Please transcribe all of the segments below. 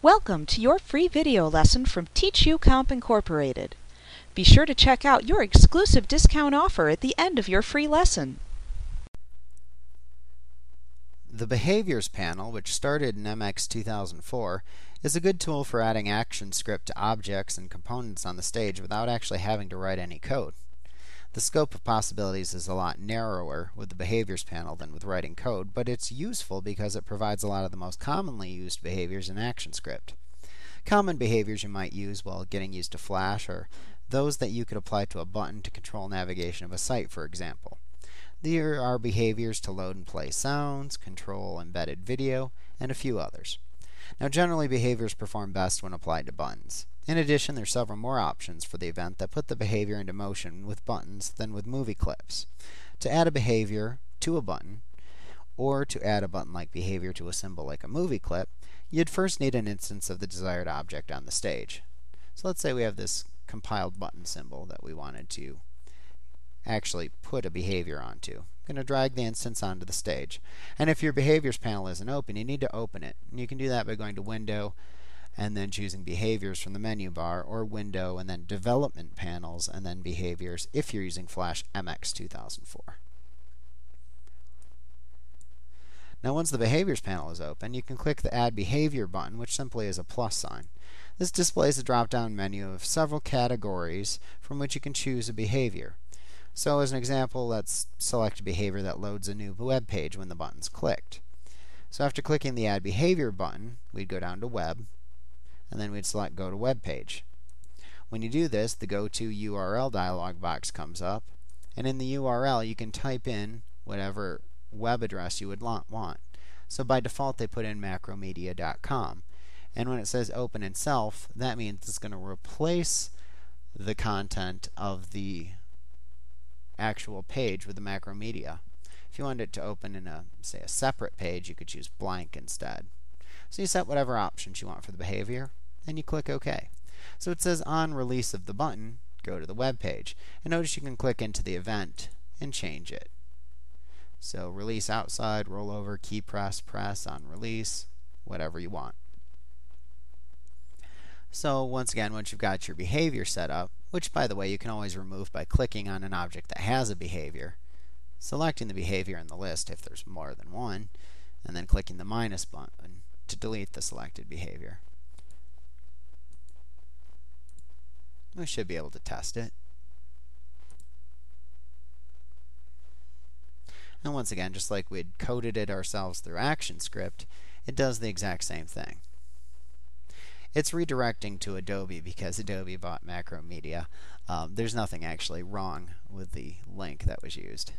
Welcome to your free video lesson from TeachUComp Incorporated. Be sure to check out your exclusive discount offer at the end of your free lesson. The Behaviors panel, which started in MX 2004, is a good tool for adding ActionScript to objects and components on the stage without actually having to write any code. The scope of possibilities is a lot narrower with the Behaviors panel than with writing code, but it's useful because it provides a lot of the most commonly used behaviors in ActionScript. Common behaviors you might use while getting used to Flash are those that you could apply to a button to control navigation of a site, for example. There are behaviors to load and play sounds, control embedded video, and a few others. Now, generally, behaviors perform best when applied to buttons. In addition, there are several more options for the event that put the behavior into motion with buttons than with movie clips. To add a behavior to a button, or to add a button-like behavior to a symbol like a movie clip, you'd first need an instance of the desired object on the stage. So let's say we have this compiled button symbol that we wanted to actually put a behavior onto. I'm going to drag the instance onto the stage. And if your behaviors panel isn't open, you need to open it. And you can do that by going to Window and then choosing Behaviors from the menu bar, or Window and then Development Panels and then Behaviors if you're using Flash MX 2004. Now, once the Behaviors panel is open, you can click the Add Behavior button, which simply is a plus sign. This displays a drop-down menu of several categories from which you can choose a behavior. So as an example, let's select a behavior that loads a new web page when the button's clicked. So after clicking the Add Behavior button, we'd go down to Web, and then we'd select Go to Web Page. When you do this, the Go to URL dialog box comes up, and in the URL you can type in whatever web address you would want. So by default they put in macromedia.com. And when it says Open in Self, that means it's going to replace the content of the actual page with the Macromedia. If you wanted it to open in say a separate page, you could choose blank instead. So you set whatever options you want for the behavior, and you click OK. So it says on release of the button, go to the web page. And notice you can click into the event and change it. So release outside, rollover, key press, press, on release, whatever you want. So once again, once you've got your behavior set up, which by the way you can always remove by clicking on an object that has a behavior, selecting the behavior in the list if there's more than one, and then clicking the minus button to delete the selected behavior. We should be able to test it. And once again, just like we'd coded it ourselves through ActionScript, it does the exact same thing. It's redirecting to Adobe because Adobe bought Macromedia. There's nothing actually wrong with the link that was used.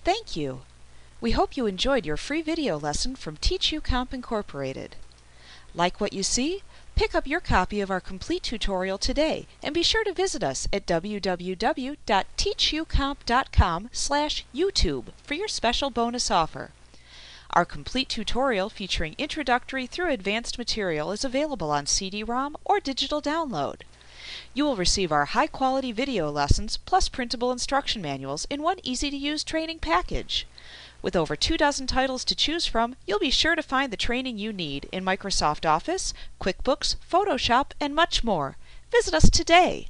Thank you. We hope you enjoyed your free video lesson from TeachUComp Incorporated. Like what you see? Pick up your copy of our complete tutorial today and be sure to visit us at www.teachucomp.com/YouTube for your special bonus offer. Our complete tutorial featuring introductory through advanced material is available on CD-ROM or digital download. You will receive our high-quality video lessons plus printable instruction manuals in one easy-to-use training package. With over 24 titles to choose from, you'll be sure to find the training you need in Microsoft Office, QuickBooks, Photoshop, and much more. Visit us today.